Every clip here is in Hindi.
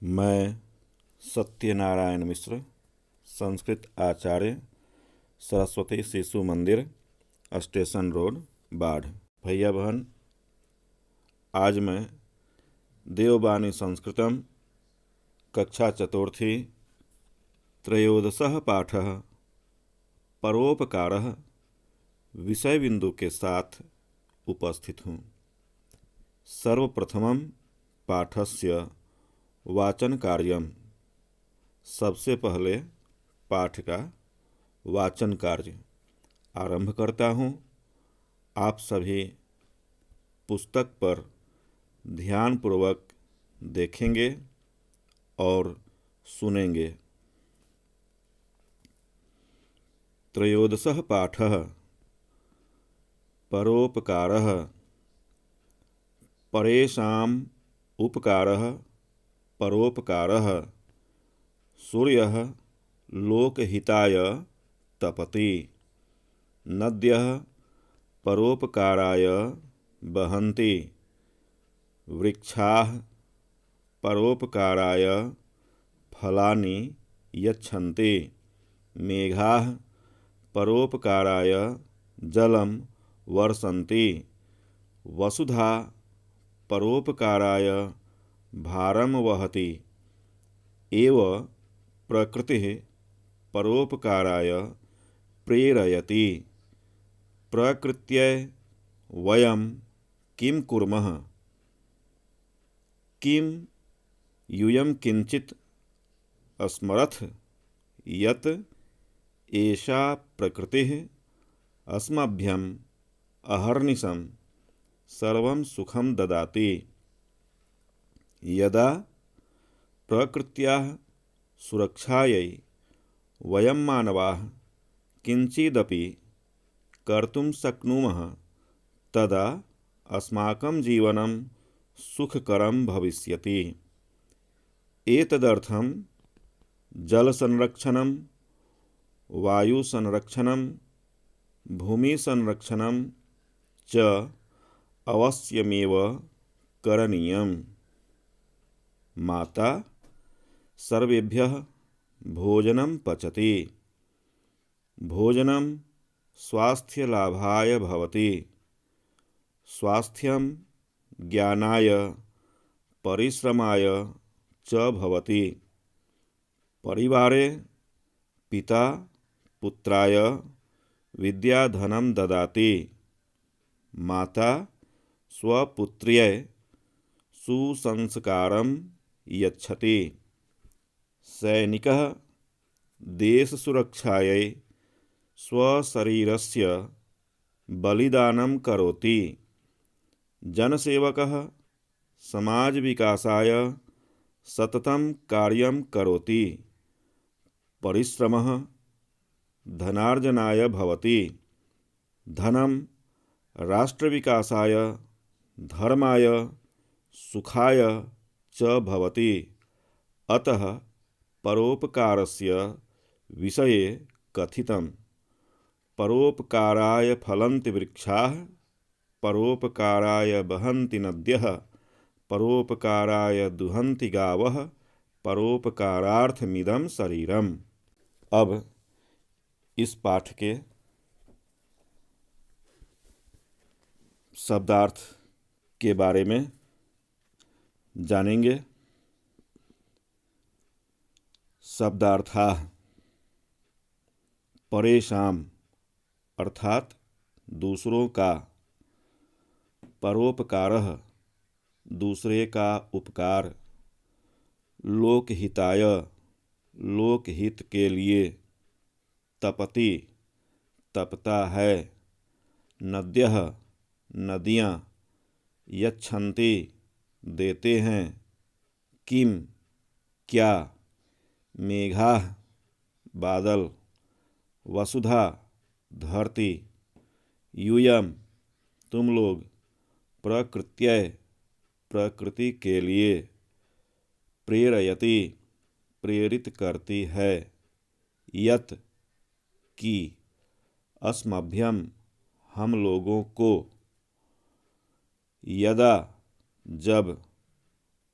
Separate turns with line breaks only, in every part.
मैं सत्यनारायण मिश्र, संस्कृत आचार्य, सरस्वती शिशु मंदिर, स्टेशन रोड, बाढ़। भैया बहन, आज मैं देववाणी संस्कृतम कक्षा चतुर्थी त्रयोदशः पाठः परोपकारः विषय बिंदु के साथ उपस्थित हूँ। सर्वप्रथमं पाठस्य वाचन कार्यम। सबसे पहले पाठ का वाचन कार्य आरंभ करता हूँ। आप सभी पुस्तक पर ध्यानपूर्वक देखेंगे और सुनेंगे। त्रयोदशः पाठः परोपकारः परेषाम् उपकारः परोपकारः सूर्यः लोकहिताय तपति नद्यः परोपकाराय वहन्ति वृक्षाः परोपकाराय फलानि यच्छन्ति मेघाः परोपकाराय जलं वर्षन्ति वसुधा परोपकाराय भारं वहति एव प्रकृतिः परोपकाराय प्रेरयति। प्रकृत्यै वयं किं कुर्मः? किं यूयं किंचित् स्मरथ यत् एषा प्रकृतिः अस्मभ्यम् अहर्निशं सर्वं सुखं ददाति। यदा प्रकृत्याः सुरक्षायै वयं मानवाः किंचिदपि कर्तुं शक्नुमः तदा अस्माकं जीवनं सुखकरं भविष्यति। एतदर्थं जलसंरक्षणं, वायुसंरक्षणं, भूमिसंरक्षणं च अवश्यमेव करणीयम्। माता सर्वेभ्यः भोजनं पचति। भोजनं स्वास्थ्यलाभाय भवति। स्वास्थ्यं ज्ञानाय परिश्रमाय च भवति। परिवारे पिता पुत्राय विद्याधनं ददाति। माता स्वपुत्र्यै सुसंस्कारं यच्छति। सैनिकः देशसुरक्षायै स्वशरीरस्य बलिदानं करोति। जनसेवकः समाजविकासाय सततं कार्यं करोति। परिश्रमः धनार्जनाय भवति। धनं राष्ट्रविकासाय, धर्माय, सुखाय च भवति। अतः परोपकारस्य विषये कथितम्। परोपकाराय फलन्ति वृक्षाः, परोपकाराय वहन्ति नद्यः, परोपकाराय दुहन्ति गावः, परोपकारार्थमिदं शरीरम्। अब इस पाठ के शब्दार्थ के बारे में जानेंगे। शब्दार्थाः परेषाम् अर्थात दूसरों का, परोपकारः दूसरे का उपकार, लोकहिताय लोकहित के लिए, तपति तपता है, नद्यः नदियाँ, यच्छन्ति देते हैं, किम क्या, मेघाः बादल, वसुधा धरती, यूयम् तुम लोग, प्रकृत्यै प्रकृति के लिए, प्रेरयति प्रेरित करती है, यत् की, अस्मभ्यम हम लोगों को, यदा जब,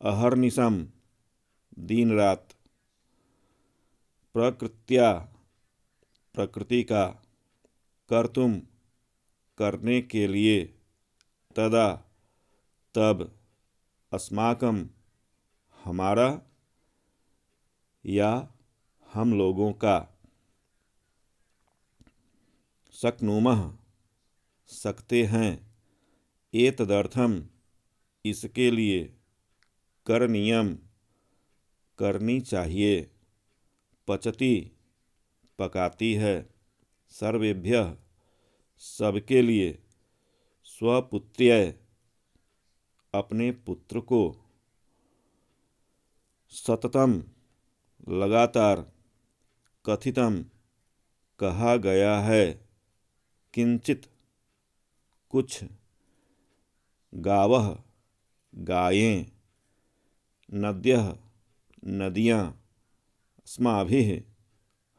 अहर्निशम दिन रात प्रकृत्या प्रकृति का कर्तुम करने के लिए तदा तब अस्माकं हमारा या हम लोगों का शक्नुमः सकते हैं एतदर्थम इसके लिए करणीयम करनी चाहिए पचति पकाती है सर्वेभ्यः सबके लिए स्वपुत्र्य अपने पुत्र को सततम लगातार कथितम कहा गया है किंचित कुछ गावः गायें नद्यः नदियाँ अस्माभिः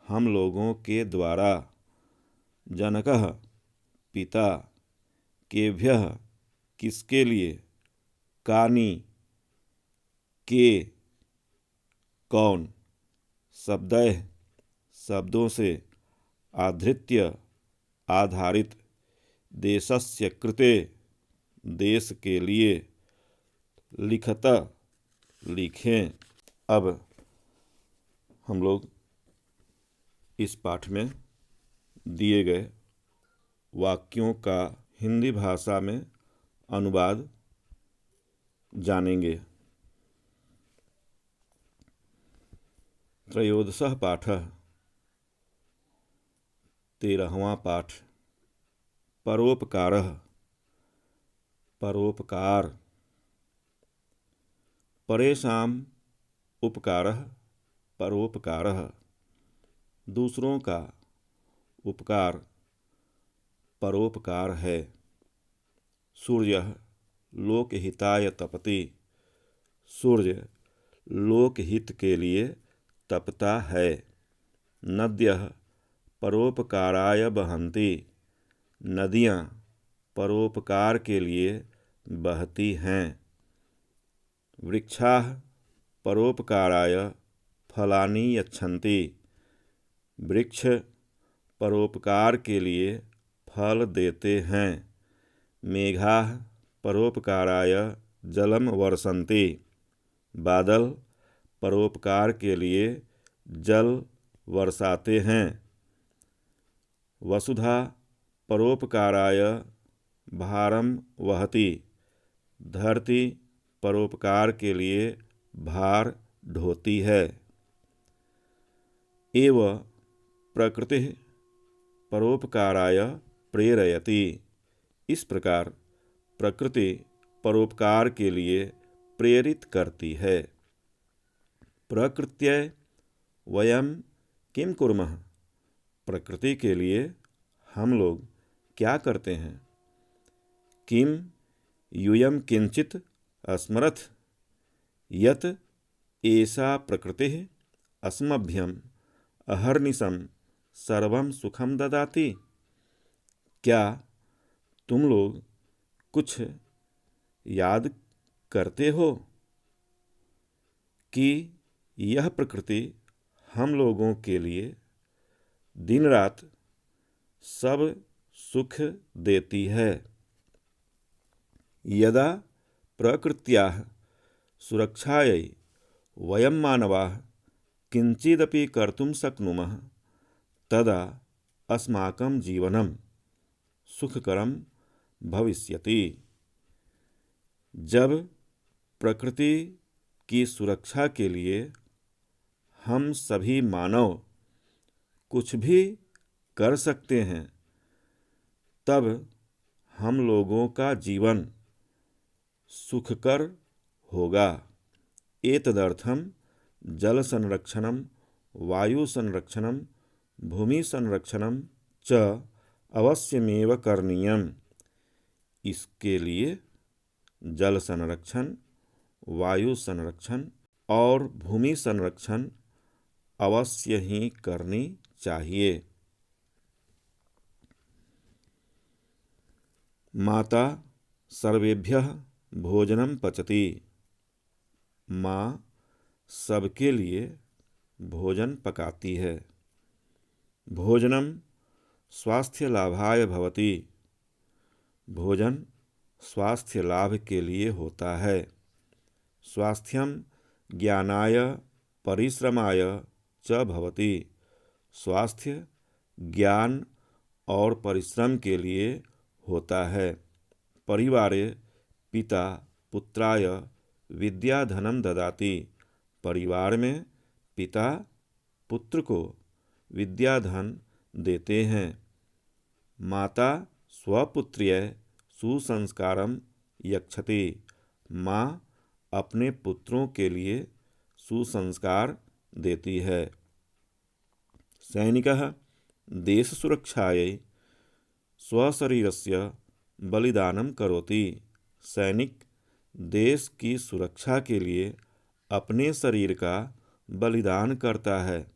हम लोगों के द्वारा जनकः पिता केभ्यः किसके लिए कानी के कौन शब्दैः शब्दों से आधृत्य आधारित देशस्य कृते देश के लिए लिखत लिखें। अब हम लोग इस पाठ में दिए गए वाक्यों का हिंदी भाषा में अनुवाद जानेंगे। त्रयोदशः पाठः 13वां पाठ परोपकारः परोपकार परेषां उपकारः परोपकारः दूसरों का उपकार परोपकार है। सूर्यः लोकहिताय तपति सूर्य लोकहित के लिए तपता है। नद्यः परोपकाराय बहन्ति नदियाँ परोपकार के लिए बहती हैं। वृक्षाः परोपकाराय फलानि यच्छन्ति वृक्ष परोपकार के लिए फल देते हैं। मेघाः परोपकाराय जलम वर्षन्ति बादल परोपकार के लिए जल वर्षाते हैं। वसुधा परोपकाराय भारम वहति धरती परोपकार के लिए भार ढोती है। एव प्रकृति परोपकाराय प्रेरयति इस प्रकार प्रकृति परोपकार के लिए प्रेरित करती है। प्रकृत्यै वयम किम कुर्मः प्रकृति के लिए हम लोग क्या करते हैं। किम यूयम किंचित अस्मरथ यत एषा प्रकृतिः अस्मभ्यम अहर्निशं सर्वं सुखम ददाति क्या तुम लोग कुछ याद करते हो कि यह प्रकृति हम लोगों के लिए दिन रात सब सुख देती है। यदा प्रकृत्याः सुरक्षायै वयं मानवाः किंचिदपि कर्तुं शक्नुमः तदा अस्माकं जीवनं सुखकरं भविष्यति। जब प्रकृति की सुरक्षा के लिए हम सभी मानव कुछ भी कर सकते हैं तब हम लोगों का जीवन सुखकर होगा। एतदर्थम जल संरक्षणम वायु संरक्षणम भूमि संरक्षणम च अवश्यमेव करणीयम इसके लिए जल संरक्षण वायु संरक्षण और भूमि संरक्षण अवश्य ही करनी चाहिए। माता सर्वेभ्यः भोजनं पचति माँ सबके लिए भोजन पकाती है। भोजनम स्वास्थ्य लाभाय भवति। भोजन स्वास्थ्य लाभ के लिए होता है। स्वास्थ्यम ज्ञानाय परिश्रमाय च भवति। स्वास्थ्य ज्ञान और परिश्रम के लिए होता है। परिवारे पिता पुत्राय विद्याधनम ददाति। परिवार में पिता पुत्र को विद्याधन देते हैं। माता स्वपुत्र्यै सुसंस्कारम यक्षति। माँ अपने पुत्रों के लिए सुसंस्कार देती है। सैनिकः देशसुरक्षायै स्वशरीरस्य बलिदानं करोति। सैनिक देश की सुरक्षा के लिए अपने शरीर का बलिदान करता है।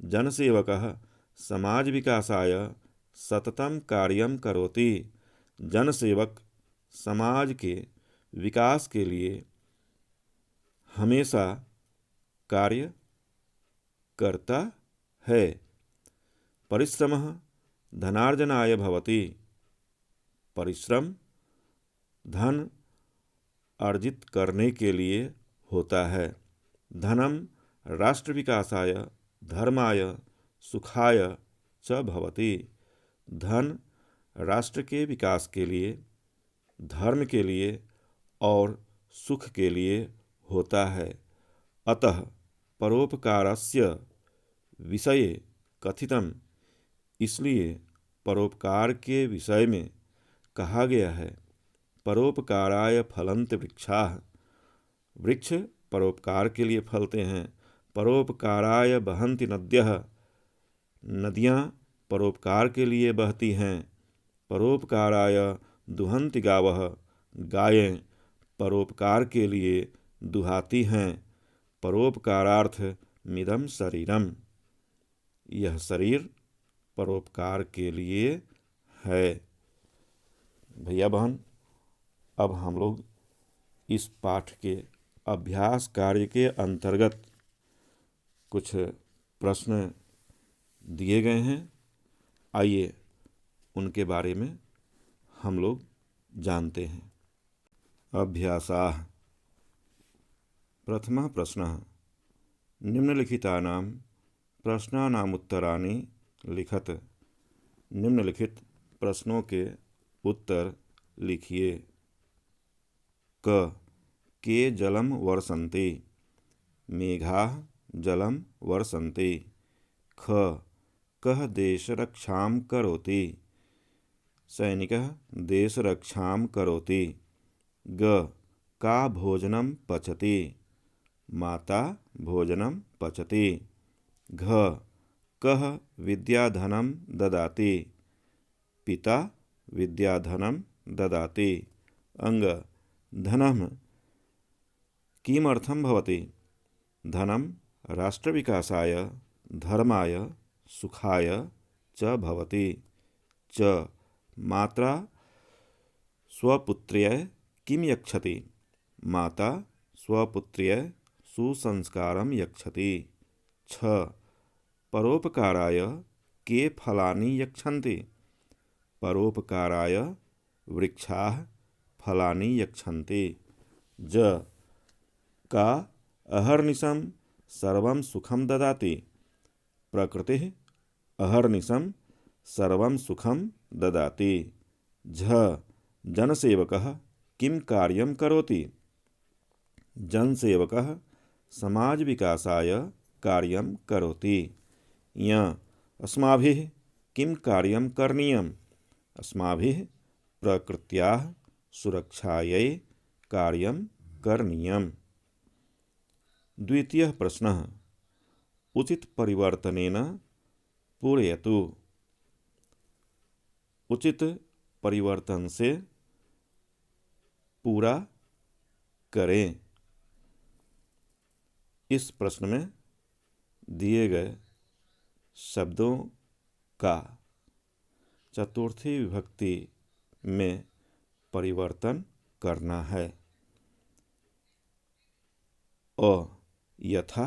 जनसेवकः समाज विकासाय सततं कार्यं करोति। जनसेवक समाज के विकास के लिए हमेशा कार्य करता है। परिश्रमः धनार्जनाय भवति। परिश्रम धन अर्जित करने के लिए होता है। धनम राष्ट्र विकासाय धर्माय सुखाय च भवति। धन राष्ट्र के विकास के लिए, धर्म के लिए और सुख के लिए होता है। अतः परोपकारस्य विषये कथितम। इसलिए परोपकार के विषय में कहा गया है। परोपकाराय फलन्ति वृक्षाः। वृक्ष परोपकार के लिए फलते हैं। परोपकाराय बहन्ति नद्यः। नदियाँ परोपकार के लिए बहती हैं। परोपकाराय दुहन्ति गावः। गायें परोपकार के लिए दुहाती हैं। परोपकारार्थ मिदं शरीरम। यह शरीर परोपकार के लिए है। भैया बहन, अब हम लोग इस पाठ के अभ्यास कार्य के अंतर्गत कुछ प्रश्न दिए गए हैं। आइए उनके बारे में हम लोग जानते हैं। अभ्यासाः। प्रथमः प्रश्नः। निम्नलिखितानां प्रश्नानामुत्तराणि लिखत। निम्नलिखित प्रश्नों के उत्तर लिखिए। के जलम वर्षन्ति। मेघाः जलम वर्षन्ति। कः देशरक्षां करोति। सैनिकः देशरक्षां करोति। का भोजनं पचति। माता भोजनं पचति। कः विद्याधनं ददाति। पिता विद्याधनं ददाति। धनं किमर्थं भवति। धनं राष्ट्रविकासाय धर्माय सुखाय च भवति। मात्रा स्वपुत्र्यै किं यच्छति। माता स्वपुत्र्यै सुसंस्कारं यच्छति। परोपकाराय के फलानि यच्छन्ति। परोपकाराय वृक्षाः फलानि यच्छन्ति। का अहर्निशं सर्वं सुखं ददाति। प्रकृतिः अहर्निशं सर्वं सुखं ददाति। जनसेवकः किं कार्यं करोति। जनसेवकः समाज विकासाय कार्यं करोति। अस्माभिः किं कार्यं करणीयम्। अस्माभिः प्रकृत्याः सुरक्षायै कार्यं करणीयम्। द्वितीयः प्रश्नः। उचित परिवर्तनेन पूरयतु। उचित परिवर्तन से पूरा करें। इस प्रश्न में दिए गए शब्दों का चतुर्थी विभक्ति में परिवर्तन करना है। यथा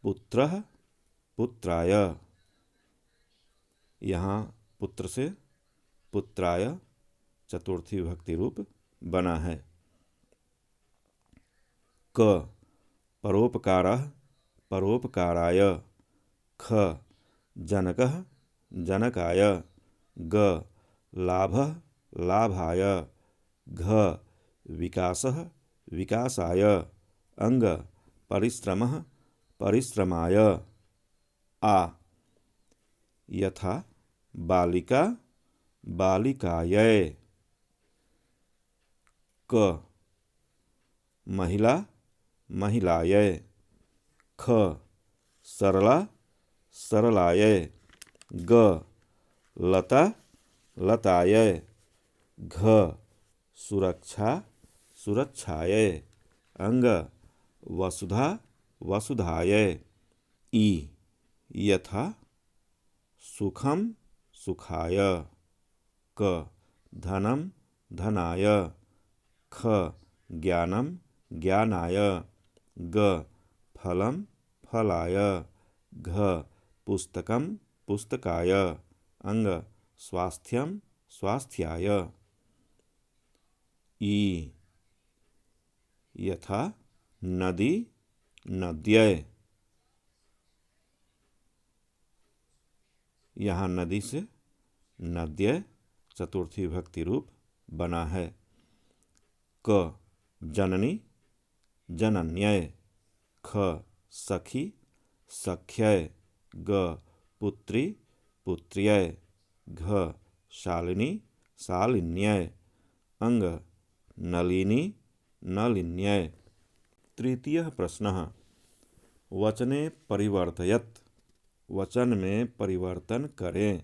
पुत्रः पुत्राय, यहाँ पुत्र से पुत्राय चतुर्थी विभक्ति रूप बना है। क परोपकारः परोपकाराय, ख जनकः जनकाय, ग लाभः लाभाय, घ विकासः विकासाय, अंग परिश्रमः परिश्रमाय। आ यथा बालिका बालिकायै, क महिला महिलायै, ख सरला सरलायै, ग लता लतायै, घ सुरक्षा सुरक्षायै, अंग वसुधा वसुधायै। ई यथा सुखम सुखाय, क धनम धनाय, ख ज्ञानम ज्ञानाय, ग फलम फलाय, घ पुस्तकम पुस्तकाय, अंग स्वास्थ्यम स्वास्थ्याय। ई यथा नदी नद्यै, यहाँ नदी से नद्यै चतुर्थी विभक्ति रूप बना है। क जननी जनन्यै, ख सखी सख्यै, ग पुत्री पुत्र्यै, घ शालिनी शालिन्यै, अंग नलिनी नलिन्यै। तृतीयः प्रश्नः वचने परिवर्तयत्, वचन में परिवर्तन करें।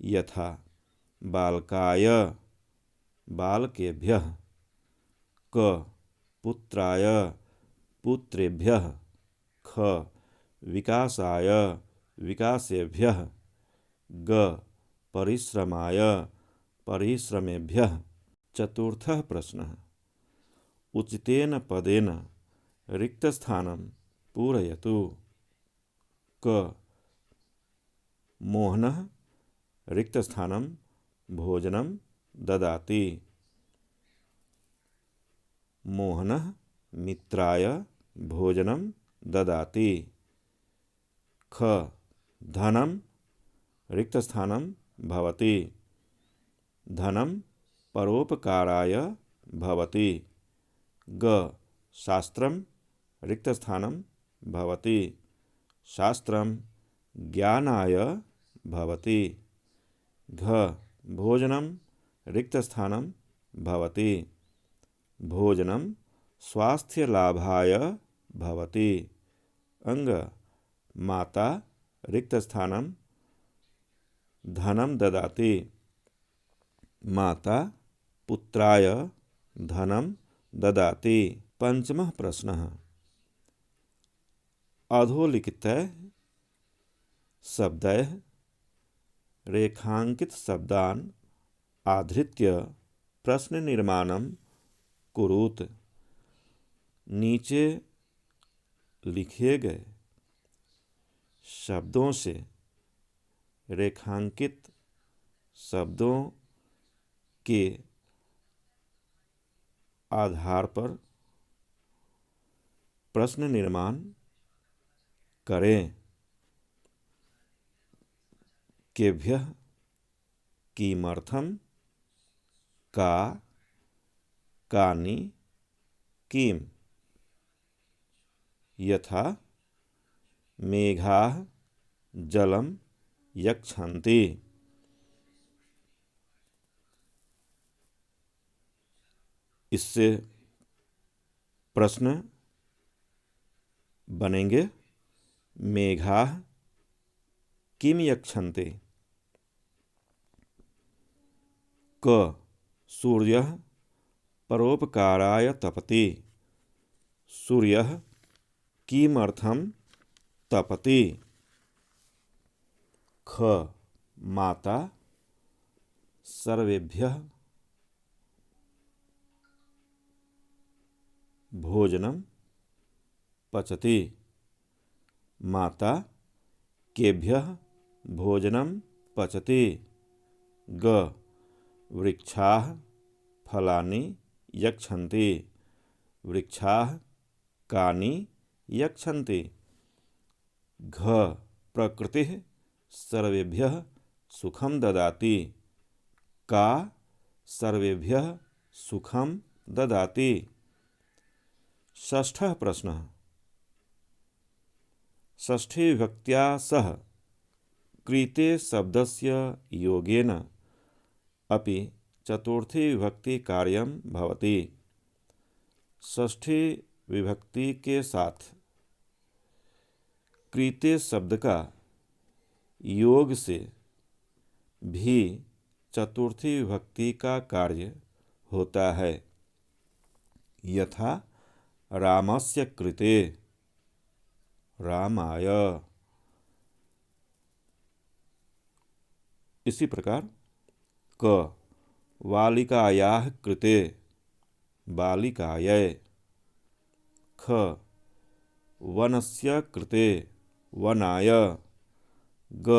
यथा बालकाय बालकेभ्यः, क पुत्राय पुत्रेभ्यः, ख विकासाय विकासेभ्यः, ग परिश्रमाय परिश्रमेभ्यः। चतुर्थः प्रश्नः उचितेन पदेन रिक्तस्थानं पूरयतु। क मोहनः रिक्तस्थानं भोजनं ददाति, मोहनः मित्राय भोजनं ददाति। ख धनं रिक्तस्थानं भवति, धनं परोपकाराय भवति। ग शास्त्रं रिक्तस्थानं भवति, शास्त्रं ज्ञानाय भवति। घ भोजनं रिक्तस्थानं भवति, भोजनं स्वास्थ्यलाभाय भवति। अंग माता रिक्तस्थानं धनं ददाति, माता पुत्राय धनं ददाति। पंचमः प्रश्नः अधोलिखितैः शब्दैः रेखांकित शब्दान् आधृत्य प्रश्न निर्माणं कुरुत। नीचे लिखे गए शब्दों से रेखांकित शब्दों के आधार पर प्रश्न निर्माण करें। केभ्यः किमर्थम, का कानि किम। यथा मेघाः जलं यक्षन्ति, इससे प्रश्न बनेंगे मेघाः किम यक्षन्ते। क सूर्यः परोपकाराय तपति, सूर्यः किमर्थं तपति। ख माता सर्वेभ्यः भोजनं पचति। माता केभ्यः भोजनं पचति। ग वृक्षाः फलानि यच्छन्ति। वृक्षाः कानि यच्छन्ति। घ प्रकृतिः सर्वेभ्यः सुखं ददाति। का सर्वेभ्यः सुखं ददाति। षष्ठः प्रश्नः। षष्ठी विभक्त्या सह कृते शब्दस्य योगेन अपि चतुर्थी विभक्ति कार्यं भवति। षष्ठी विभक्ति के साथ कृते शब्द का योग से भी चतुर्थी विभक्ति का कार्य होता है। यथा रामस्य कृते रामाय। इसी प्रकार क बालिकायाः कृते बालिकायै। ख वनस्य कृते वनाय। ग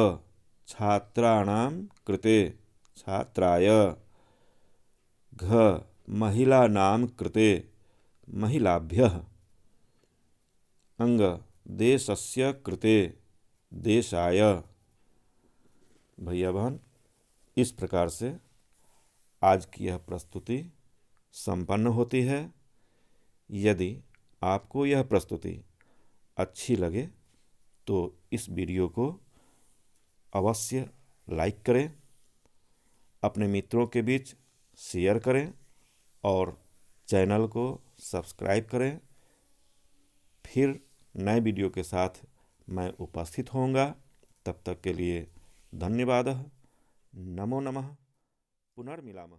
छात्राणां कृते छात्राय। घ महिलानां कृते महिलाभ्यः। अंग देशस्य कृते देशाय। भैया बहन, इस प्रकार से आज की यह प्रस्तुति संपन्न होती है। यदि आपको यह प्रस्तुति अच्छी लगे तो इस वीडियो को अवश्य लाइक करें, अपने मित्रों के बीच शेयर करें और चैनल को सब्सक्राइब करें। फिर नए वीडियो के साथ मैं उपस्थित होऊंगा। तब तक के लिए धन्यवाद। नमो नमः। पुनर्मिलामः।